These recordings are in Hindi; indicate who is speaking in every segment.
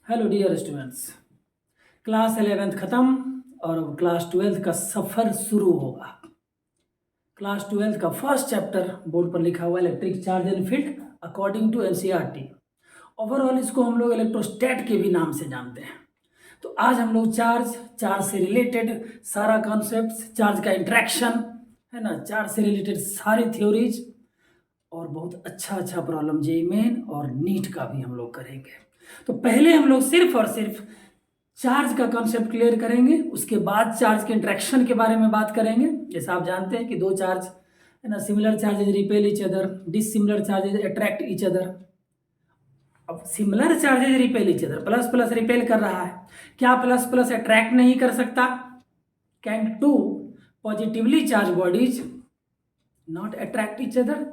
Speaker 1: Hello dear students. Class 11th ख़त्म और अब क्लास 12th का सफ़र शुरू होगा। क्लास 12th का फर्स्ट चैप्टर बोर्ड पर लिखा हुआ electric charge and field according to NCERT. Overall इसको हम लोग इलेक्ट्रोस्टैट के भी नाम से जानते हैं। तो आज हम लोग चार्ज से रिलेटेड सारा कॉन्सेप्ट, चार्ज का इंट्रैक्शन है ना, चार्ज से रिलेटेड सारी थ्योरीज और बहुत अच्छा प्रॉब्लम जेईई मेन और नीट का भी हम लोग करेंगे। तो पहले हम लोग सिर्फ और सिर्फ चार्ज का कॉन्सेप्ट क्लियर करेंगे, उसके बाद चार्ज के इंट्रैक्शन के बारे में बात करेंगे। जैसा आप जानते हैं कि दो चार्ज है ना, similar charges repel each other, dissimilar charges attract each other. अब similar charges repel each other, plus plus repel कर रहा है, क्या प्लस प्लस अट्रैक्ट नहीं कर सकता? Can two positively charged bodies not attract each other?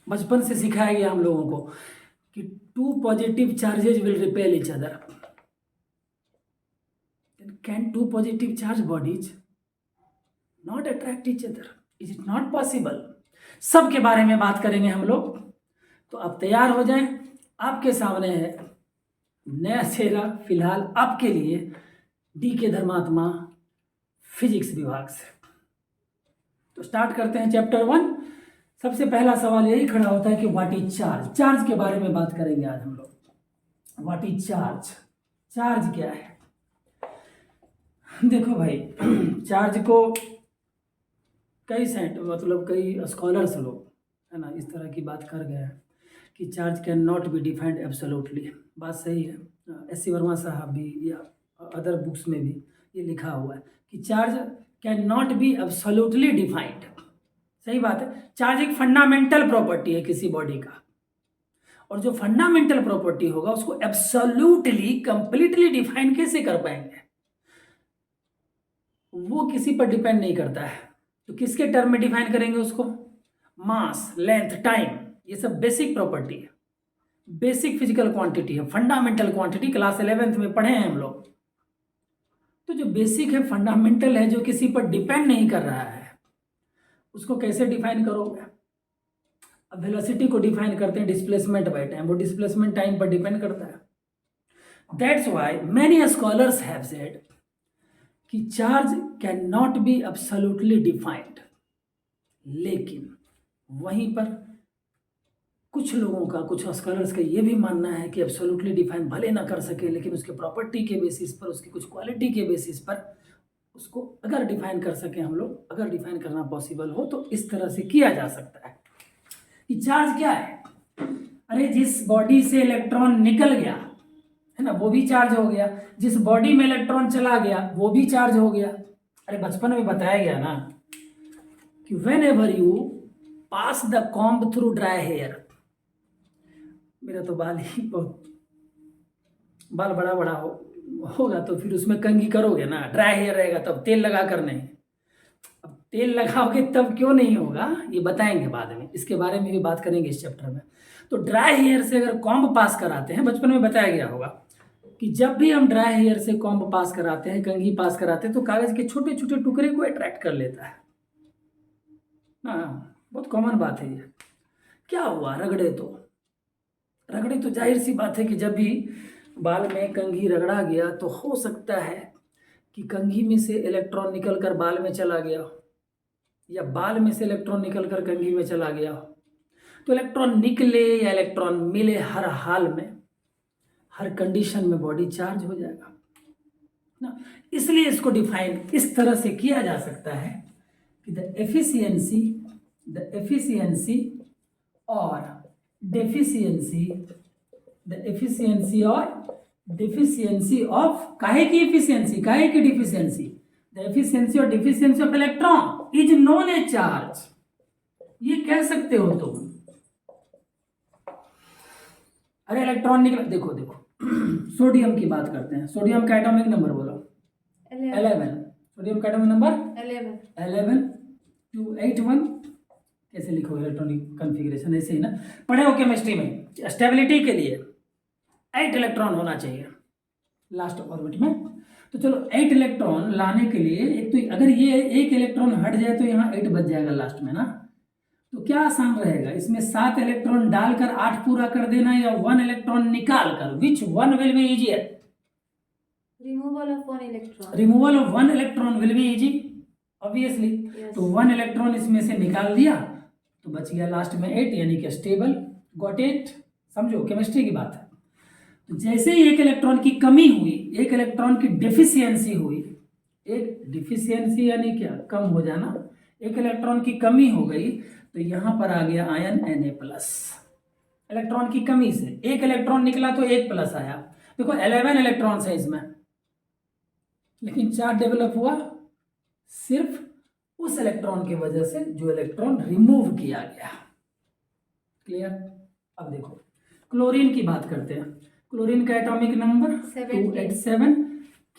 Speaker 1: बचपन से सिखाया गया हम लोगों को कि two positive charges will repel each other. Can two positive charge bodies not attract each other? Is it not possible? सब के बारे में बात करेंगे हम लोग। तो आप तैयार हो जाएं, आपके सामने है नया चेहरा फिलहाल आपके लिए, डी के धर्मात्मा फिजिक्स विभाग से। तो स्टार्ट करते हैं चैप्टर 1। सबसे पहला सवाल यही खड़ा होता है कि व्हाट इज चार्ज। चार्ज के बारे में बात करेंगे आज हम लोग। What is charge? चार्ज क्या है? देखो भाई, चार्ज को कई स्कॉलर्स लोग है ना इस तरह की बात कर गए हैं कि charge can not be defined absolutely. बात सही है। एस सी वर्मा साहब भी या अदर बुक्स में भी ये लिखा हुआ है कि charge can not be absolutely defined. सही बात है। चार्ज एक फंडामेंटल प्रॉपर्टी है किसी बॉडी का, और जो फंडामेंटल प्रॉपर्टी होगा उसको एब्सोल्युटली कंप्लीटली डिफाइन कैसे कर पाएंगे? वो किसी पर डिपेंड नहीं करता है। तो किसके टर्म में डिफाइन करेंगे उसको? मास, लेंथ, टाइम, ये सब बेसिक प्रॉपर्टी है, बेसिक फिजिकल क्वांटिटी है, फंडामेंटल क्वांटिटी। क्लास 11th में पढ़े हैं हम लोग। तो जो बेसिक है, फंडामेंटल है, जो किसी पर डिपेंड नहीं कर रहा है, उसको कैसे डिफाइन करोगे? अब वेलोसिटी को डिफाइन करते हैं डिस्प्लेसमेंट बाय टाइम, वो डिस्प्लेसमेंट टाइम पर डिपेंड करता है। That's why many scholars have said कि charge can not be absolutely defined. लेकिन वहीं पर कुछ लोगों का, कुछ स्कॉलर्स का ये भी मानना है कि एब्सोल्युटली डिफाइन भले ना कर सके, लेकिन उसके प्रॉपर्टी के बेसिस पर, उसकी कुछ क्वालिटी के बेसिस पर उसको अगर डिफाइन कर सके हम लोग, अगर डिफाइन करना पॉसिबल हो तो इस तरह से किया जा सकता है कि चार्ज क्या है? अरे जिस बॉडी से इलेक्ट्रॉन निकल गया है ना, वो भी चार्ज हो गया। जिस बॉडी में इलेक्ट्रॉन चला गया वो भी चार्ज हो गया। अरे बचपन में बताया गया ना कि whenever you pass the comb through dry hair, मेरा तो बाल ही बहुत, बाल बड़ा बड़ा होगा तो फिर उसमें कंघी करोगे ना, ड्राई हेयर रहेगा तब, तेल लगा कर नहीं। अब तेल लगाओगे तब क्यों नहीं होगा, ये बताएंगे बाद में, इसके बारे में भी बात करेंगे इस चैप्टर में। तो ड्राई हेयर से अगर कॉम्ब पास कराते हैं, बचपन में बताया गया होगा कि जब भी हम ड्राई हेयर से कॉम्ब पास कराते हैं, कंघी पास कराते हैं, तो कागज के छोटे छोटे टुकड़े को अट्रैक्ट कर लेता है ना। बहुत कॉमन बात है ये। क्या हुआ? रगड़े तो जाहिर सी बात है कि जब भी बाल में कंघी रगड़ा गया तो हो सकता है कि कंघी में से इलेक्ट्रॉन निकल कर बाल में चला गया हो, या बाल में से इलेक्ट्रॉन निकल कर कंघी में चला गया हो। तो इलेक्ट्रॉन निकले या इलेक्ट्रॉन मिले, हर हाल में, हर कंडीशन में बॉडी चार्ज हो जाएगा ना। इसलिए इसको डिफाइन इस तरह से किया जा सकता है कि द एफिशिएंसी और डिफिशियंसी ऑफ, काहे की एफिशिएंसी, काहे की डिफिशियंसी? द एफिशिएंसी और deficiency of electron is known A charge. ये कह सकते हो तुम। अरे इलेक्ट्रॉन निकला, देखो सोडियम की बात करते हैं। सोडियम का एटॉमिक नंबर बोलो। 11। सोडियम का एटॉमिक नंबर 11 281। कैसे लिखोगे इलेक्ट्रॉनिक कॉन्फ़िगरेशन? ऐसे ही ना, पढ़े हो केमिस्ट्री में। स्टेबिलिटी के लिए 8 इलेक्ट्रॉन होना चाहिए लास्ट ऑर्बिट में। तो चलो 8 इलेक्ट्रॉन लाने के लिए, एक तो अगर ये एक इलेक्ट्रॉन हट जाए तो यहाँ 8 बच जाएगा लास्ट में ना। तो क्या आसान रहेगा, इसमें 7 इलेक्ट्रॉन डालकर 8 पूरा कर देना या 1 इलेक्ट्रॉन निकाल कर, which one will be easier?
Speaker 2: Removal of one electron.
Speaker 1: Removal of 1 electron will be easy obviously.
Speaker 2: Yes.
Speaker 1: तो 1 इलेक्ट्रॉन इसमें से निकाल दिया तो बच गया लास्ट में 8, यानी कि स्टेबल। Got it? समझो केमिस्ट्री की बात है। तो जैसे ही एक इलेक्ट्रॉन की कमी हुई, एक इलेक्ट्रॉन की डेफिशिएंसी हुई, एक डिफिशियंसी यानी क्या, कम हो जाना, एक इलेक्ट्रॉन की कमी हो गई तो यहां पर आ गया आयन Na+। इलेक्ट्रॉन की कमी से एक इलेक्ट्रॉन निकला तो 1 प्लस आया। देखो 11 इलेक्ट्रॉन्स है इसमें, लेकिन चार्ज डेवलप हुआ सिर्फ उस इलेक्ट्रॉन की वजह से जो इलेक्ट्रॉन रिमूव किया गया। क्लियर? अब देखो क्लोरीन की बात करते हैं। क्लोरीन का एटॉमिक नंबर 287।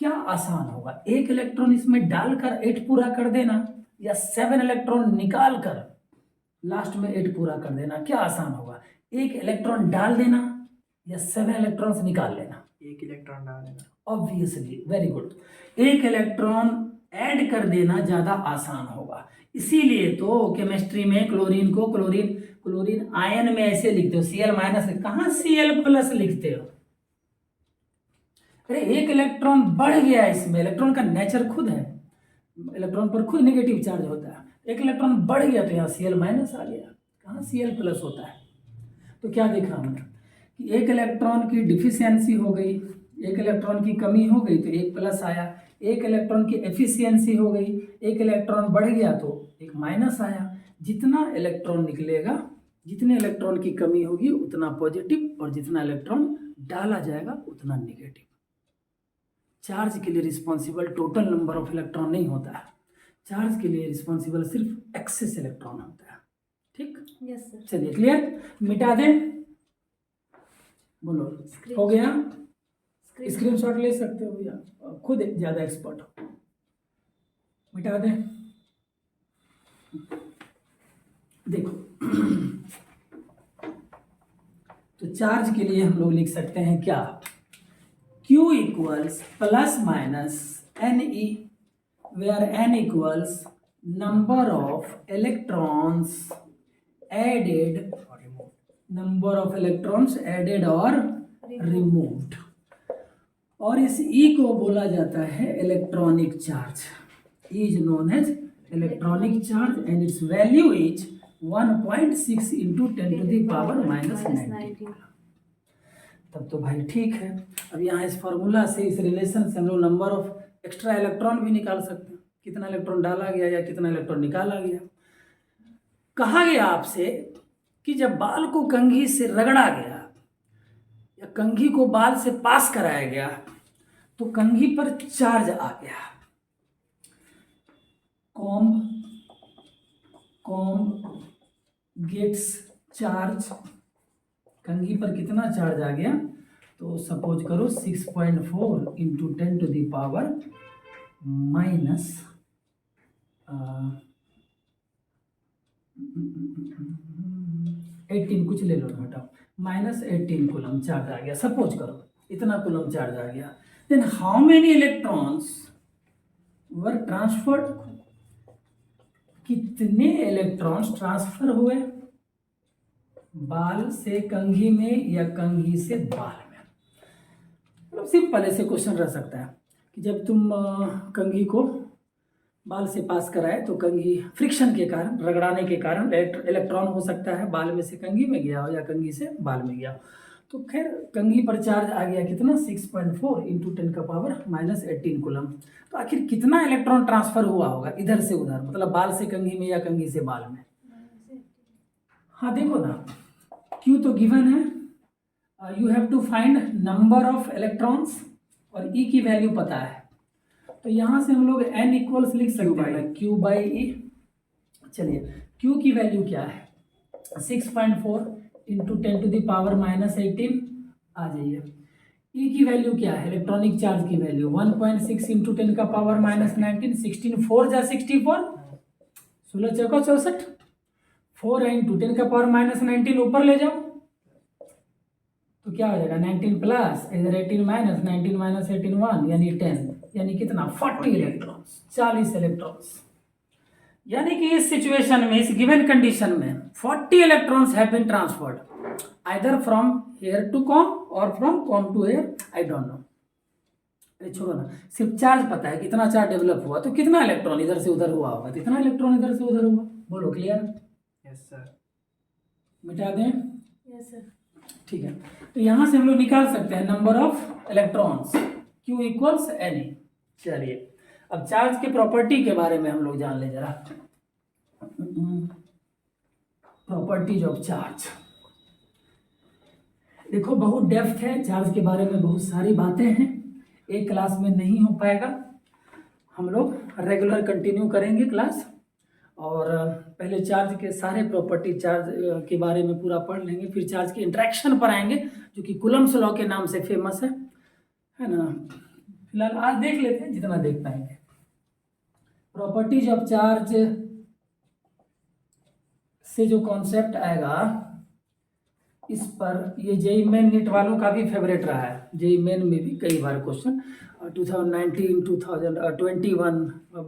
Speaker 1: क्या आसान होगा, एक इलेक्ट्रॉन इसमें डालकर 8 पूरा कर देना या 7 इलेक्ट्रॉन निकाल कर लास्ट में 8 पूरा कर देना? क्या आसान होगा, एक इलेक्ट्रॉन डाल देना या 7 इलेक्ट्रॉन्स निकाल लेना?
Speaker 3: एक इलेक्ट्रॉन डाल देना।
Speaker 1: Obviously, very good. एक इलेक्ट्रॉन ऐड कर देना ज्यादा आसान होगा। इसीलिए तो केमिस्ट्री में क्लोरीन को क्लोरीन आयन में ऐसे लिखते हो, Cl-, कहाँ Cl+ लिखते हो? अरे एक इलेक्ट्रॉन बढ़ गया इसमें, इलेक्ट्रॉन का नेचर खुद है, इलेक्ट्रॉन पर खुद नेगेटिव चार्ज होता है। एक इलेक्ट्रॉन बढ़ गया तो यहाँ Cl- आ गया, कहाँ Cl+ होता है। तो क्या देखा हमने कि एक इलेक्ट्रॉन की डिफिशियंसी हो गई, एक इलेक्ट्रॉन की कमी हो गई तो 1 प्लस आया, एक इलेक्ट्रॉन की एफिशिएंसी हो गई, एक इलेक्ट्रॉन बढ़ गया तो 1 माइनस आया। जितना इलेक्ट्रॉन निकलेगा, जितने इलेक्ट्रॉन की कमी होगी उतना पॉजिटिव, और जितना इलेक्ट्रॉन डाला जाएगा उतना नेगेटिव। चार्ज के लिए responsible total number of electron नहीं होता है, चार्ज के लिए रिस्पॉन्सिबल सिर्फ एक्सेस इलेक्ट्रॉन होता है। ठीक?
Speaker 2: Yes sir.
Speaker 1: चलिए क्लियर? मिटा दें? बोलो, हो गया? स्क्रीनशॉट ले सकते हो भैया, खुद ज्यादा एक्सपर्ट हो। मिटा दें? देखो तो चार्ज के लिए हम लोग लिख सकते हैं क्या, Q equals plus minus Ne, where N equals number of electrons added, number of electrons added और रिमूव्ड। और इस E को बोला जाता है electronic charge, is known as electronic charge, and its value is 1.6 into 10⁻⁻⁹। तब तो भाई ठीक है। अब यहाँ इस फॉर्मूला से, इस रिलेशन से हम लोग नंबर ऑफ एक्स्ट्रा इलेक्ट्रॉन भी निकाल सकते हैं, कितना इलेक्ट्रॉन डाला गया या कितना इलेक्ट्रॉन निकाला गया। कहा गया आपसे कि जब बाल को कंघी से रगड़ा गया या कंघी को बाल से पास कराया गया तो कंघी पर चार्ज आ गया। कॉम्ब गेट्स चार्ज, कंघी पर कितना चार्ज आ गया, तो सपोज करो 6.4 इंटू 10⁻⁻18, कुछ ले लो ना, हटाओ, -18 कूलम चार्ज आ गया। सपोज करो इतना कूलम चार्ज आ गया। Then how many electrons were transferred, कितने इलेक्ट्रॉन्स ट्रांसफर हुए बाल से कंघी में या कंघी से बाल में। मतलब सिंपल ऐसे क्वेश्चन रह सकता है कि जब तुम कंघी को बाल से पास कराए तो कंघी फ्रिक्शन के कारण, रगड़ाने के कारण इलेक्ट्रॉन हो सकता है बाल में से कंघी में गया हो या कंघी से बाल में गया। तो खैर कंघी पर चार्ज आ गया कितना, 6.4 इंटू 10⁻⁻18 कूलम। तो आखिर कितना इलेक्ट्रॉन ट्रांसफर हुआ होगा इधर से उधर, मतलब बाल से कंघी में या कंघी से बाल में। हाँ देखो ना, Q तो गिवन है, you have to find number of electrons, और E की वैल्यू पता है। तो यहाँ से हम लोग N इक्वल्स लिख सकते हैं Q/E। चलिए Q की वैल्यू क्या है, 6.4 इंटू 10⁻⁻18 आ जाइए। E की वैल्यू क्या है, इलेक्ट्रॉनिक चार्ज की वैल्यू 1.6 इंटू 10⁻⁻19, 16 4 जा 64, 16 चौका 64, 4 इंटू 10⁻⁻19 ऊपर ले जाओ तो क्या हो जाएगा, 19 प्लस इधर 18 माइनस 19 माइनस 18 1, यानी 10, यानी कितना 40 इलेक्ट्रॉन्स, 40 इलेक्ट्रॉन्स। यानी कि इस सिचुएशन में, इस गिवन कंडीशन में 40 electrons have been transferred either from hair to comb और from comb to hair, I don't know. अरे छोड़ो ना, सिर्फ चार्ज पता है, कितना चार्ज डेवलप हुआ, तो कितना इलेक्ट्रॉन इधर से उधर हुआ होगा, तो इतना इलेक्ट्रॉन इधर से उधर हुआ। बोलो क्लियर?
Speaker 3: Yes sir.
Speaker 1: मिटा दें?
Speaker 2: Yes sir.
Speaker 1: ठीक है, तो यहां से हम लोग निकाल सकते हैं number of electrons, Q equals Na। चलिए अब चार्ज के प्रॉपर्टी के बारे में हम लोग जान ले जरा। प्रॉपर्टीज ऑफ चार्ज, देखो बहुत डेप्थ है चार्ज के बारे में, बहुत सारी बातें हैं, एक क्लास में नहीं हो पाएगा। हम लोग रेगुलर कंटिन्यू करेंगे क्लास, और पहले चार्ज के सारे प्रॉपर्टी चार्ज के बारे में पूरा पढ़ लेंगे, फिर चार्ज के इंट्रैक्शन पर आएंगे जो कि कूलम्ब्स लॉ के नाम से फेमस है ना। फिलहाल आज देख लेते हैं जितना देख पाएंगे। प्रॉपर्टीज ऑफ चार्ज से जो कॉन्सेप्ट आएगा, इस पर ये जेई मेन नीट वालों का भी फेवरेट रहा है, जेई मेन में भी कई बार क्वेश्चन 2019 2021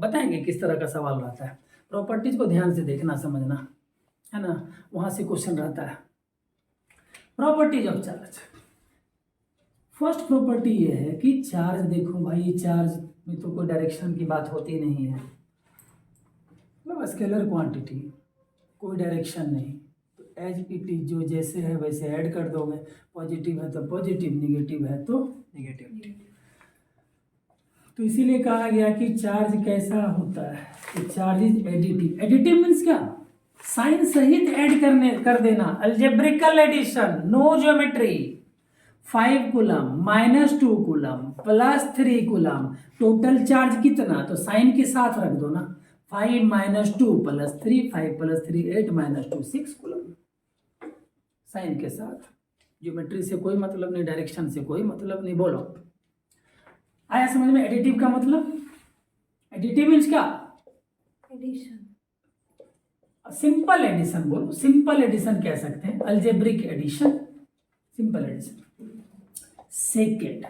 Speaker 1: बताएंगे किस तरह का सवाल रहता है। प्रॉपर्टीज को ध्यान से देखना समझना है ना, वहाँ से क्वेश्चन रहता है। Properties of charge, first property ये है कि चार्ज, देखो भाई चार्ज में तो कोई डायरेक्शन की बात होती नहीं है, मतलब स्केलर क्वांटिटी, कोई डायरेक्शन नहीं, तो एज इट इज जो जैसे है वैसे ऐड कर दोगे, पॉजिटिव है तो पॉजिटिव, निगेटिव है तो
Speaker 3: नेगेटिव।
Speaker 1: तो इसीलिए कहा गया कि चार्ज कैसा होता है, कि charge is additive. Additive means क्या? साइन सहित ऐड कर देना, algebraic addition, no geometry. 5 coulomb -2 coulomb +3 coulomb, total charge कितना, तो साइन के साथ रख दो ना, 5 - 2 + 3, 5 + 3 8 - 2 6 कूलम, साइन के साथ। ज्योमेट्री से कोई मतलब नहीं, डायरेक्शन से कोई मतलब नहीं। बोलो आया समझ में एडिटिव का मतलब? एडिटिव मीन्स क्या?
Speaker 2: एडिशन।
Speaker 1: सिंपल एडिशन, बोलो सिंपल एडिशन कह सकते हैं, algebraic addition, simple addition. Second,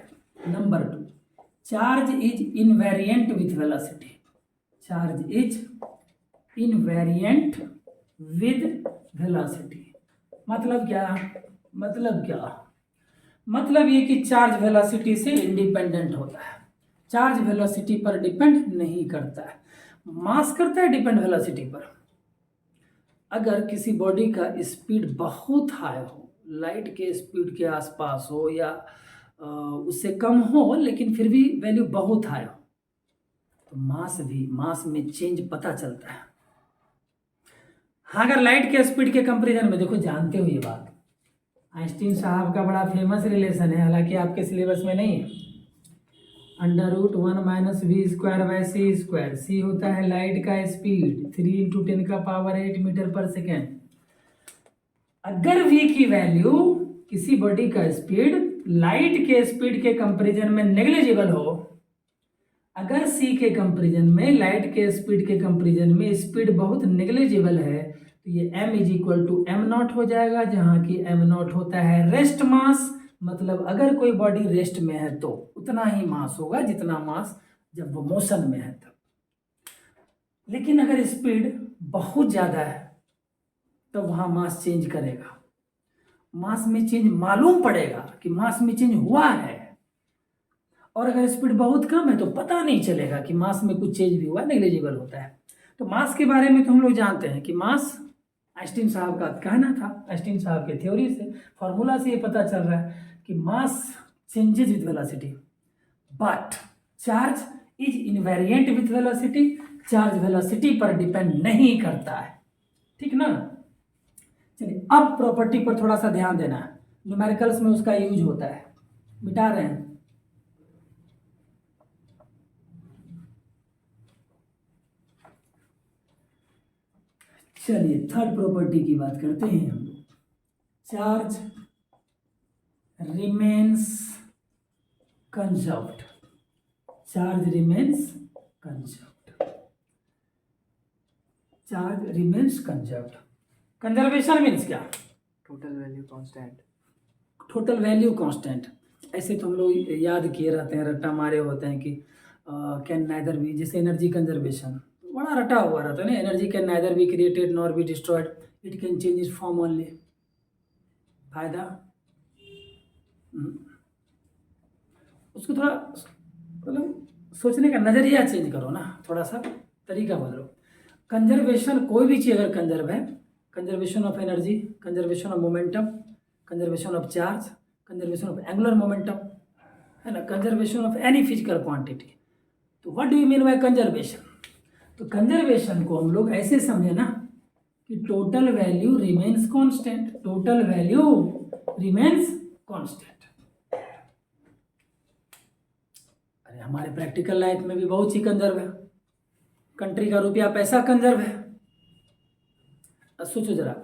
Speaker 1: number 2, charge is invariant with velocity. Charge is invariant with velocity, मतलब क्या? मतलब ये कि चार्ज वेलोसिटी से इंडिपेंडेंट होता है, चार्ज वेलोसिटी पर डिपेंड नहीं करता है। मास करता है डिपेंड वेलोसिटी पर। अगर किसी बॉडी का स्पीड बहुत हाई हो, लाइट के स्पीड के आसपास हो या उससे कम हो, लेकिन फिर भी वैल्यू बहुत हाई हो, तो मास में चेंज पता चलता है। हाँ, अगर लाइट के स्पीड के कंपैरिजन में, देखो जानते हो ये बात, आइंस्टीन साहब का बड़ा फेमस रिलेशन है, हालांकि आपके सिलेबस में नहीं है। √1 - v²/c², c होता है लाइट का स्पीड, 3 × 10⁸ मीटर पर सेकेंड। अगर v की वैल्यू, किसी बॉडी का स्पीड लाइट के स्पीड के कंपैरिजन में नेग्लिजिबल हो, अगर c के कंपैरिजन में, लाइट के स्पीड के कंपैरिजन में स्पीड बहुत नेग्लिजिबल है, तो ये m = m0 हो जाएगा, जहां की m0 होता है रेस्ट मास। मतलब अगर कोई बॉडी रेस्ट में है तो उतना ही मास होगा जितना मास जब वो मोशन में है तब। लेकिन अगर स्पीड बहुत ज़्यादा है तो वहाँ मास चेंज करेगा, मास में चेंज मालूम पड़ेगा कि मास में चेंज हुआ है। और अगर स्पीड बहुत कम है तो पता नहीं चलेगा कि मास में कुछ चेंज भी हुआ, नेग्लिजिबल होता है। तो मास के बारे में तो हम लोग जानते हैं कि मास, आइंस्टीन साहब का कहना था, आइंस्टीन साहब के थ्योरी से, फॉर्मूला से ये पता चल रहा है कि mass changes with velocity, but charge is invariant with velocity. Charge velocity पर डिपेंड नहीं करता है, ठीक ना। चलिए अब प्रॉपर्टी पर थोड़ा सा ध्यान देना है, न्यूमेरिकल्स में उसका यूज होता है, मिटा रहे हैं। चलिए थर्ड प्रॉपर्टी की बात करते हैं हम लोग। Charge remains conserved, charge remains conserved, charge remains conserved. Conservation means क्या?
Speaker 3: Total value constant.
Speaker 1: Total value constant, ऐसे तो हम लोग याद किए रहते हैं, रट्टा मारे होते हैं कि कैन नाइदर बी, जैसे एनर्जी कंजर्वेशन, बड़ा रटा हुआ रहता है ना, energy can neither be created nor be destroyed, it can change it's form only. फायदा उसको थोड़ा मतलब सोचने का नज़रिया चेंज करो ना, थोड़ा सा तरीका बदलो। कंजर्वेशन, कोई भी चीज़ अगर कंजर्व है, conservation of energy, conservation of momentum, conservation of charge, conservation of angular momentum, है ना, conservation of any physical quantity. तो what do you mean by conservation? तो कंजर्वेशन को हम लोग ऐसे समझे ना कि total value remains constant, total value remains constant. अरे हमारे प्रैक्टिकल लाइफ में भी बहुत सी कंजर्व है, कंट्री का रुपया पैसा कंजर्व है। अब सोचो जरा,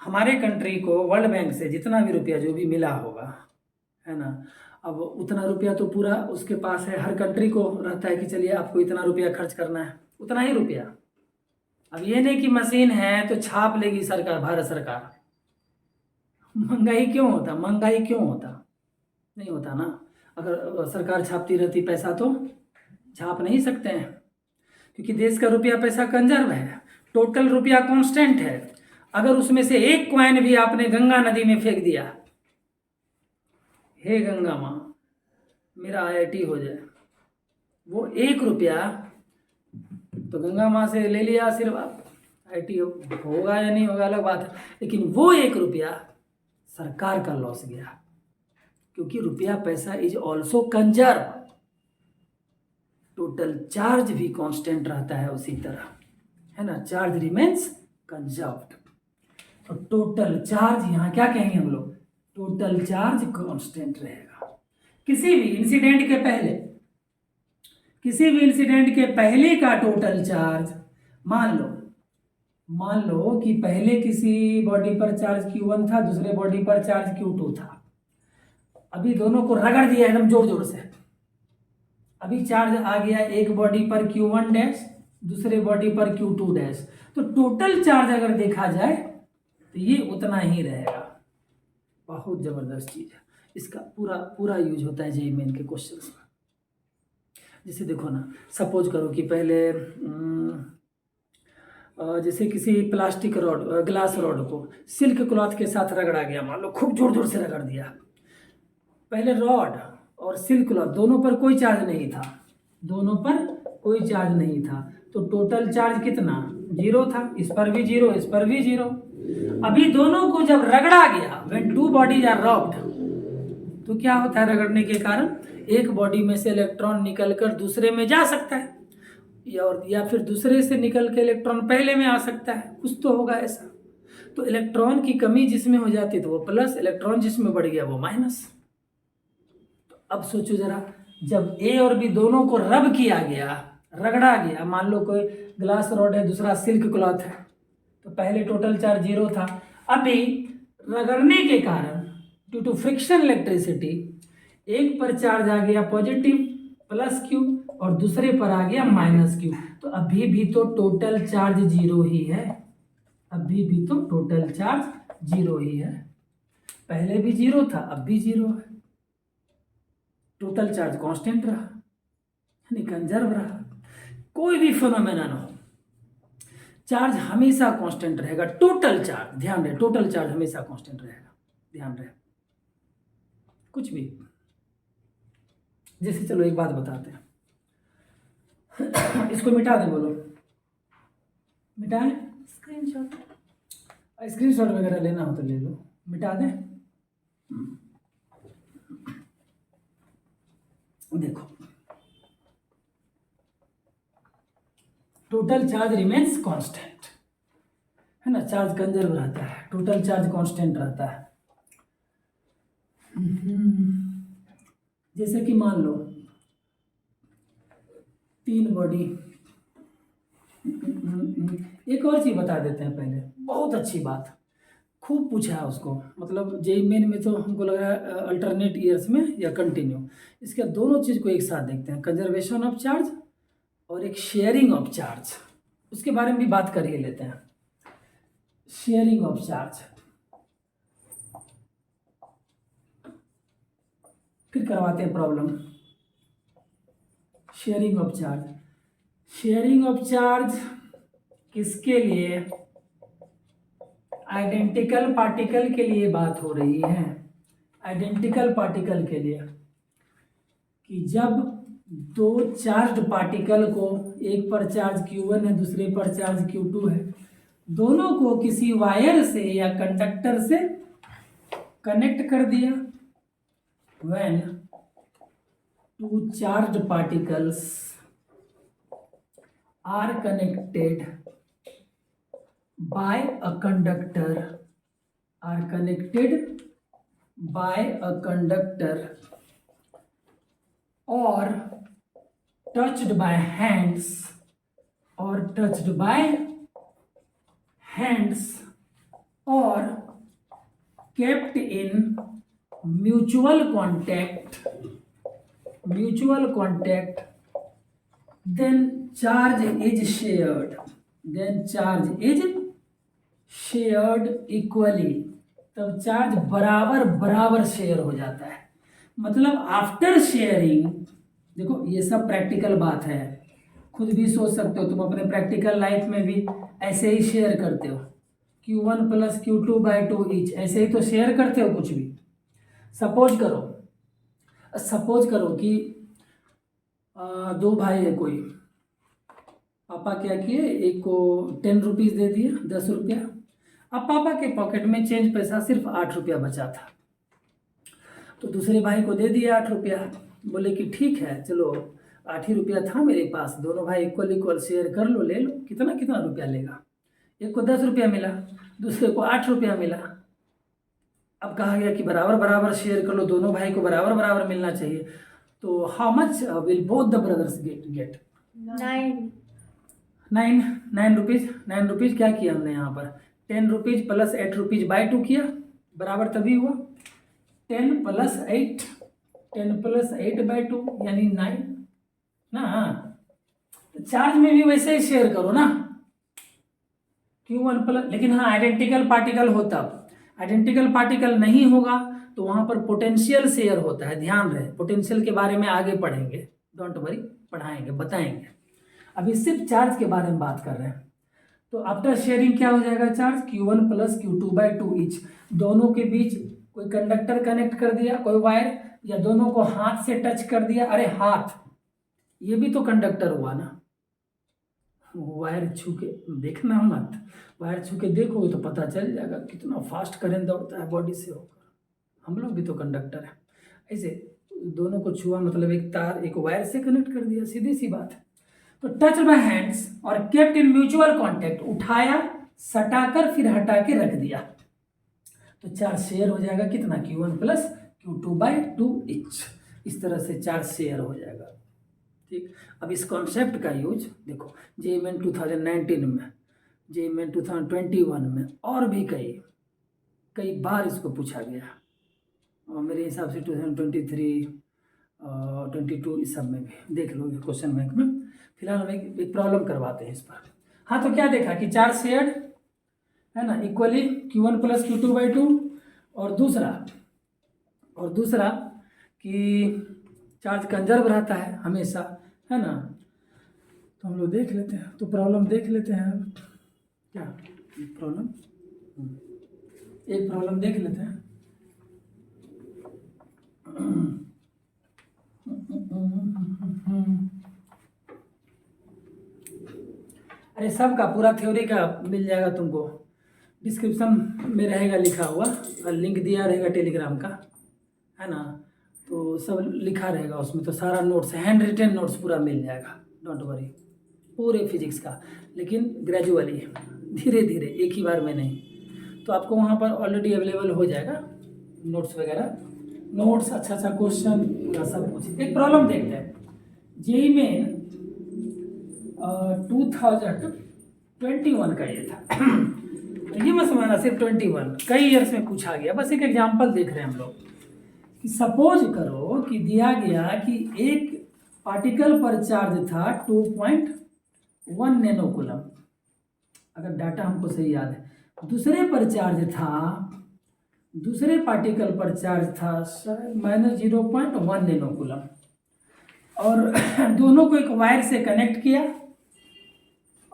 Speaker 1: हमारे कंट्री को वर्ल्ड बैंक से जितना भी रुपया जो भी मिला होगा, है ना, अब उतना रुपया तो पूरा उसके पास है, हर कंट्री को रहता है कि चलिए आपको इतना रुपया खर्च करना है, उतना ही रुपया। अब ये नहीं कि मशीन है तो छाप लेगी सरकार, भारत सरकार। महंगाई क्यों होता, महंगाई क्यों होता? नहीं होता ना। अगर सरकार छापती रहती पैसा तो छाप नहीं सकते हैं, क्योंकि देश का रुपया पैसा कंजर्व है, टोटल रुपया कांस्टेंट है। अगर उसमें से एक कॉइन भी आपने गंगा नदी में फेंक दिया, हे गंगा माँ मेरा IIT हो जाए, वो 1 रुपया तो गंगा माँ से ले लिया आशीर्वाद, IIT होगा या नहीं होगा अलग बात है, लेकिन वो 1 रुपया सरकार का लॉस गया, क्योंकि रुपया पैसा is also conserve. Total charge भी कांस्टेंट रहता है उसी तरह, है ना, चार्ज रिमेन्स कंजर्व्ड। तो टोटल चार्ज यहाँ क्या कहेंगे हम लोग, टोटल चार्ज कांस्टेंट रहेगा। किसी भी इंसिडेंट के पहले, किसी भी इंसिडेंट के पहले का टोटल चार्ज, मान लो कि पहले किसी बॉडी पर चार्ज Q1 था, दूसरे बॉडी पर चार्ज Q2 था। अभी दोनों को रगड़ दिया एकदम जोर जोर से, अभी चार्ज आ गया एक बॉडी पर Q1 डैश, दूसरे बॉडी पर Q2 डैश। तो टोटल चार्ज अगर देखा जाए तो ये उतना ही रहेगा। बहुत जबरदस्त चीज है, इसका पूरा पूरा यूज होता है JEE मेन के क्वेश्चंस में। जैसे देखो ना, सपोज करो कि पहले जैसे किसी प्लास्टिक रॉड, ग्लास रॉड को सिल्क क्लॉथ के साथ रगड़ा गया, मान लो खूब जोर जोर से रगड़ दिया। पहले रॉड और सिल्क क्लॉथ दोनों पर कोई चार्ज नहीं था, दोनों पर कोई चार्ज नहीं था, तो टोटल चार्ज कितना, 0 था। इस पर भी 0, इस पर भी 0। अभी दोनों को जब रगड़ा गया, when two bodies are rubbed, तो क्या होता है, रगड़ने के कारण एक बॉडी में से इलेक्ट्रॉन निकलकर दूसरे में जा सकता है, या फिर दूसरे से निकल के इलेक्ट्रॉन पहले में आ सकता है, कुछ तो होगा ऐसा। तो इलेक्ट्रॉन की कमी जिसमें हो जाती तो वो प्लस, इलेक्ट्रॉन जिसमें बढ़ गया वो माइनस। तो अब सोचो जरा, जब A और B दोनों को रब किया गया, रगड़ा गया, मान लो कोई ग्लास रॉड है, दूसरा सिल्क क्लॉथ है, तो पहले टोटल चार्ज 0 था। अभी रगड़ने के कारण ड्यू टू फ्रिक्शन इलेक्ट्रिसिटी एक पर चार्ज आ गया पॉजिटिव +Q और दूसरे पर आ गया -Q, तो अभी भी तो टोटल चार्ज 0 ही है, अभी भी तो टोटल चार्ज 0 ही है। पहले भी 0 था, अब भी 0 है, टोटल चार्ज कांस्टेंट रहा, यानी कंजर्व रहा। कोई भी फिनोमेनन हो, चार्ज हमेशा कांस्टेंट रहेगा, टोटल चार्ज, ध्यान रहे, टोटल चार्ज हमेशा कांस्टेंट रहेगा, ध्यान रहे। कुछ भी, जैसे चलो एक बात बताते हैं, इसको मिटा दे, बोलो मिटाएं,
Speaker 2: स्क्रीनशॉट।
Speaker 1: स्क्रीनशॉट वगैरह लेना हो तो ले लो, मिटा दें। देखो, टोटल चार्ज रिमेन्स कांस्टेंट, है ना, चार्ज कंजर्व रहता है, टोटल चार्ज कांस्टेंट रहता है। जैसे कि मान लो 3 बॉडी, एक और चीज बता देते हैं पहले, बहुत अच्छी बात, खूब पूछा है उसको, मतलब JEE मेन में तो हमको लग रहा है अल्टरनेट ईयर्स में या कंटिन्यू। इसके दोनों चीज़ को एक साथ देखते हैं, कंजर्वेशन ऑफ चार्ज और एक शेयरिंग ऑफ चार्ज, उसके बारे में भी बात कर ही लेते हैं। शेयरिंग ऑफ चार्ज, फिर करवाते हैं problem. Sharing of charge, sharing of charge किसके लिए? आइडेंटिकल पार्टिकल के लिए बात हो रही है, आइडेंटिकल पार्टिकल के लिए, कि जब दो चार्ज पार्टिकल को, एक पर चार्ज Q1 है दूसरे पर चार्ज Q2 है, दोनों को किसी वायर से या कंडक्टर से कनेक्ट कर दिया। When two charge particles are connected by a conductor, are connected by a conductor or touched by hands, or touched by hands, or kept in mutual contact, then charge is shared, equally, तब चार्ज बराबर बराबर शेयर हो जाता है। मतलब आफ्टर शेयरिंग, देखो ये सब प्रैक्टिकल बात है, खुद भी सोच सकते हो, तुम अपने प्रैक्टिकल लाइफ में भी ऐसे ही शेयर करते हो, Q1 + Q2/2 ईच, ऐसे ही तो शेयर करते हो कुछ भी। सपोज करो कि दो भाई है कोई, पापा क्या किए, एक को 10 रुपीज़ दे दिए, 10 रुपया। अब पापा के पॉकेट में चेंज पैसा सिर्फ 8 रुपया बचा था, तो दूसरे भाई को दे दिया 8 रुपया, बोले कि ठीक है चलो 8 ही रुपया था मेरे पास, दोनों भाई इक्वल शेयर कर लो, ले लो, कितना रुपया लेगा। एक को 10 रुपया मिला, दूसरे को 8 रुपया मिला। अब कहा गया कि बराबर बराबर शेयर कर लो, दोनों भाई को बराबर बराबर मिलना चाहिए, तो how much will both the brothers get? 9 rupees. क्या किया हमने यहाँ पर, 10 रुपीज़ + 8 रुपीज़ बाई 2 किया, बराबर तभी हुआ। 10 + 8/2 यानी 9 ना। चार्ज में भी वैसे ही शेयर करो ना, Q1 +, लेकिन हाँ आइडेंटिकल पार्टिकल होता, आइडेंटिकल पार्टिकल नहीं होगा तो वहाँ पर पोटेंशियल शेयर होता है। ध्यान रहे, पोटेंशियल के बारे में आगे पढ़ेंगे, डोंट वरी, पढ़ाएंगे, बताएंगे। अभी सिर्फ चार्ज के बारे में बात कर रहे हैं। तो आफ्टर शेयरिंग क्या हो जाएगा, चार्ज Q1 + Q2/2 ईच, दोनों के बीच कोई कंडक्टर कनेक्ट कर दिया, कोई वायर, या दोनों को हाथ से टच कर दिया। अरे हाथ, ये भी तो कंडक्टर हुआ ना, वायर छू के देखना मत, वायर छू के देखोगे तो पता चल जाएगा कितना फास्ट करंट दौड़ता है बॉडी से होकर, हम लोग भी तो कंडक्टर है। ऐसे दोनों को छुआ मतलब एक तार एक वायर से कनेक्ट कर दिया, सीधी सी बात है। तो टच बाय हैंड्स और केप्ट इन म्यूचुअल कॉन्टैक्ट, उठाया, सटाकर फिर हटा के रख दिया, तो चार्ज शेयर हो जाएगा कितना, Q1 + Q2/2 ईच। इस तरह से चार्ज शेयर हो जाएगा। ठीक, अब इस कॉन्सेप्ट का यूज देखो JEE मेन 2019 में, JEE मेन 2021 में, और भी कई बार इसको पूछा गया, और मेरे हिसाब से 2023 22 इस सब में भी देख लो क्वेश्चन बैंक में। फिलहाल हम एक प्रॉब्लम करवाते हैं इस पर। हाँ, तो क्या देखा कि चार्ज शेयर्ड है ना, इक्वली Q1 + Q2/2, और दूसरा कि चार्ज कंजर्व रहता है हमेशा, है ना। तो हम लोग देख लेते हैं, तो प्रॉब्लम देख लेते हैं। क्या प्रॉब्लम, एक प्रॉब्लम देख लेते हैं। अरे सबका पूरा थ्योरी का मिल जाएगा तुमको, डिस्क्रिप्शन में रहेगा लिखा हुआ, और लिंक दिया रहेगा टेलीग्राम का, है ना। तो सब लिखा रहेगा उसमें, तो सारा नोट्स, हैंड रिटन नोट्स पूरा मिल जाएगा, डोंट वरी, पूरे फिजिक्स का, लेकिन ग्रेजुअली, धीरे धीरे, एक ही बार में नहीं। तो आपको वहाँ पर ऑलरेडी अवेलेबल हो जाएगा नोट्स वगैरह, नोट्स, अच्छा क्वेश्चन, पूरा सब कुछ। एक प्रॉब्लम देखते हैं, JEE मेन 2021 का ये था। तो ये मत समझना सिर्फ 21, कई ईयर्स में पूछा गया, बस एक एग्जांपल देख रहे हैं हम लोग। कि सपोज करो कि दिया गया कि एक पार्टिकल पर चार्ज था 2.1 नैनोकूलम, अगर डाटा हमको सही याद है। दूसरे पार्टिकल पर चार्ज था -0.1 नैनोकूलम, और दोनों को एक वायर से कनेक्ट किया,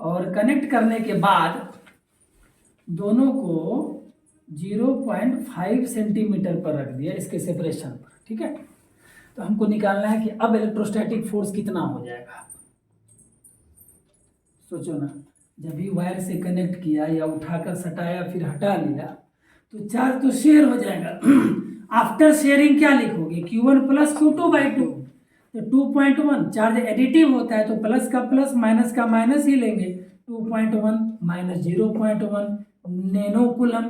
Speaker 1: और कनेक्ट करने के बाद दोनों को 0.5 सेंटीमीटर पर रख दिया इसके सेपरेशन पर, ठीक है। तो हमको निकालना है कि अब इलेक्ट्रोस्टैटिक फोर्स कितना हो जाएगा। सोचो ना, जब भी वायर से कनेक्ट किया या उठाकर सटाया फिर हटा लिया तो चार्ज तो शेयर हो जाएगा। आफ्टर शेयरिंग क्या लिखोगे, Q1 प्लस Q2/2, तो 2.1 चार्ज एडिटिव होता है तो प्लस का प्लस माइनस का माइनस ही लेंगे। 2.1 माइनस 0.1 नैनो कूलम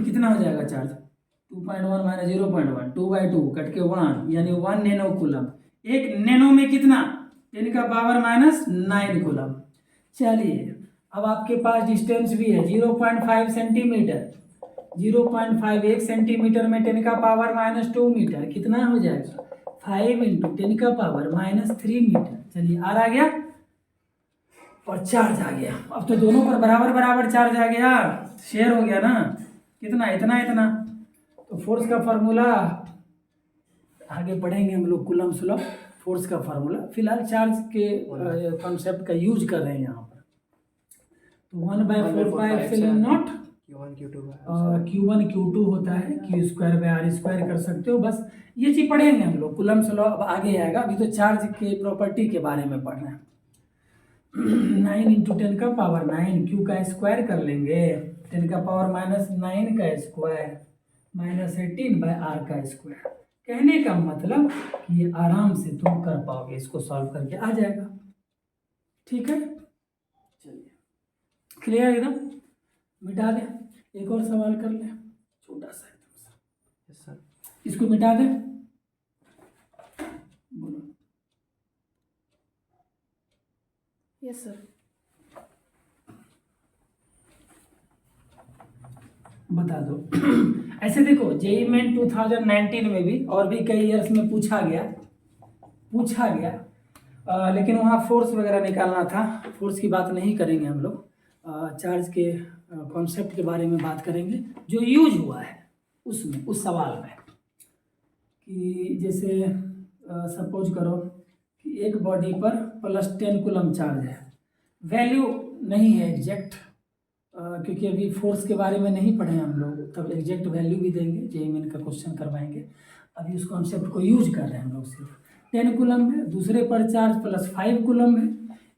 Speaker 1: कितना हो जाएगा चार्ज, 2.1 माइनस 0.1 2/2 कट के 1 यानी 1 नैनो कूलम। एक नैनो में कितना, 10 का पावर माइनस 9 कूलम। चलिए अब आपके पास डिस्टेंस भी है 0.5 सेंटीमीटर, 0.51 सेंटीमीटर में 10 का पावर माइनस 2 मीटर कितना हो जाएगा, 5 इंटू 10 का पावर माइनस 3 मीटर। चलिए आर आ गया और चार्ज आ गया। अब तो दोनों पर बराबर बराबर चार्ज आ गया, शेयर हो गया ना, कितना, इतना इतना। तो फोर्स का फार्मूला आगे पढ़ेंगे हम लोग, कूलम्स लॉ, फोर्स का फार्मूला। फिलहाल चार्ज के कॉन्सेप्ट का यूज कर रहे हैं यहाँ पर। तो 1/4πε0 Q1 Q2 होता है, Q²/R² कर सकते हो। बस ये चीज पढ़ेंगे हम लोग, कूलम्स लॉ अब आगे आएगा। अभी तो चार्ज के प्रॉपर्टी के बारे में पढ़ रहे हैं। 9 इंटू 10 का पावर 9, Q का स्क्वायर कर लेंगे, 10 का पावर माइनस 9 का स्क्वायर माइनस 18/R का स्क्वायर। कहने का मतलब कि ये आराम से तुम कर पाओगे, इसको सॉल्व करके आ जाएगा, ठीक है। चलिए क्लियर एकदम, मिटा दें, एक और सवाल कर ले, छोटा सा एकदम सा।
Speaker 3: Yes sir.
Speaker 1: इसको मिटा दें, बोलो।
Speaker 2: Yes sir.
Speaker 1: बता दो। ऐसे देखो जेईई मेन 2019 में भी और भी कई ईयर्स में पूछा गया, लेकिन वहाँ फोर्स वगैरह निकालना था। फोर्स की बात नहीं करेंगे हम लोग, चार्ज के कॉन्सेप्ट के बारे में बात करेंगे जो यूज हुआ है उसमें, उस सवाल में। कि जैसे सपोज करो कि एक बॉडी पर प्लस 10 कूलम चार्ज है, वैल्यू नहीं है एग्जैक्ट, क्योंकि अभी फोर्स के बारे में नहीं पढ़े हम लोग, तब एग्जैक्ट वैल्यू भी देंगे, जेईई मेन का क्वेश्चन करवाएंगे। अभी उस कॉन्सेप्ट को यूज कर रहे हैं हम लोग। सिर्फ 10 कूलम है, दूसरे पर चार्ज प्लस 5 कूलम है,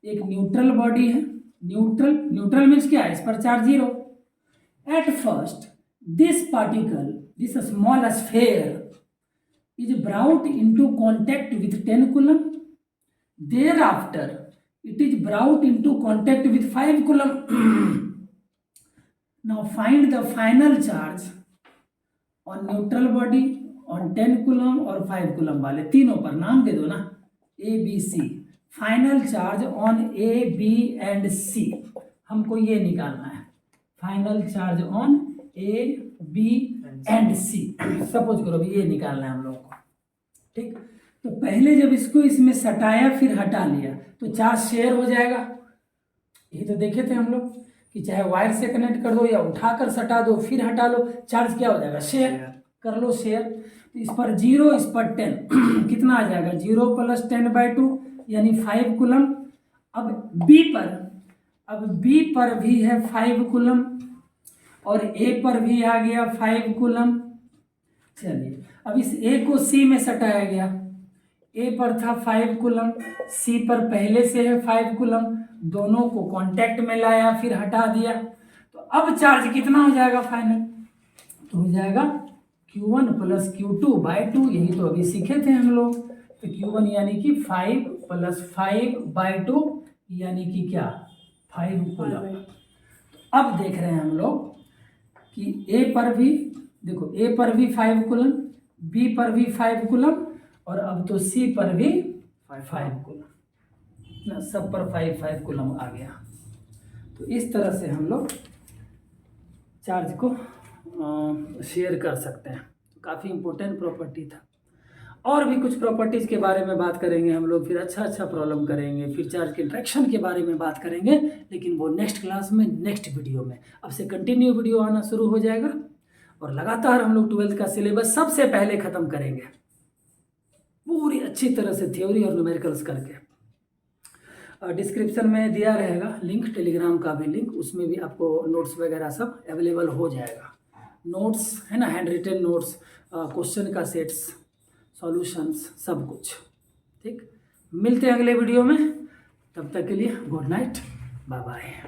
Speaker 1: एक न्यूट्रल बॉडी है। न्यूट्रल मीन्स क्या है, इस पर charge 0। At first this particle, this small sphere is brought into contact with 10 coulomb. Thereafter, it is brought into contact with 5 coulomb. Now find the final charge on neutral body, on 10 coulomb और 5 coulomb वाले तीनों पर नाम दे दो ना, A, B, C। Final charge on A, B and C हमको ये निकालना है। Final charge on A, B and C suppose करो भी ये निकालना है हम लोग को, ठीक। तो पहले जब इसको इसमें सटाया फिर हटा लिया तो चार्ज शेयर हो जाएगा। यही तो देखे थे हम लोग कि चाहे वायर से कनेक्ट कर दो या उठाकर सटा दो फिर हटा लो, चार्ज क्या हो जाएगा, शेयर कर लो, शेयर। तो इस पर 0, इस पर 10 कितना आ जाएगा, 0 प्लस 10/2 यानी 5 कूलम। अब B पर भी है 5 कूलम और A पर भी आ गया 5 कूलम। चलिए अब इस A को C में सटाया गया, A पर था 5 कूलम, C पर पहले से है 5 कूलम, दोनों को कांटेक्ट में लाया फिर हटा दिया। तो अब चार्ज कितना हो जाएगा फाइनल, तो हो जाएगा Q1 प्लस Q2/2, यही तो अभी सीखे थे हम लोग। तो Q1 यानी कि 5 प्लस 5/2 यानी कि क्या, 5 कूलम। अब देख रहे हैं हम लोग कि A पर भी देखो, A पर भी 5 कूलम, B पर भी 5 कूलम और अब तो C पर भी 5 कूलम ना, सब पर 5 कूलम आ गया। तो इस तरह से हम लोग चार्ज को शेयर कर सकते हैं। तो काफ़ी इम्पोर्टेंट प्रॉपर्टी था। और भी कुछ प्रॉपर्टीज़ के बारे में बात करेंगे हम लोग, फिर अच्छा प्रॉब्लम करेंगे, फिर चार्ज के इंट्रैक्शन के बारे में बात करेंगे, लेकिन वो नेक्स्ट क्लास में, नेक्स्ट वीडियो में। अब से कंटिन्यू वीडियो आना शुरू हो जाएगा और लगातार हम लोग 12th का सिलेबस सबसे पहले ख़त्म करेंगे पूरी अच्छी तरह से, थ्योरी और न्यूमेरिकल्स करके। डिस्क्रिप्शन में दिया रहेगा लिंक, टेलीग्राम का भी लिंक, उसमें भी आपको नोट्स वगैरह सब अवेलेबल हो जाएगा। नोट्स है ना, हैंड रिटन नोट्स, क्वेश्चन का सेट्स, सॉल्यूशंस, सब कुछ। ठीक, मिलते हैं अगले वीडियो में, तब तक के लिए गुड नाइट, बाय बाय।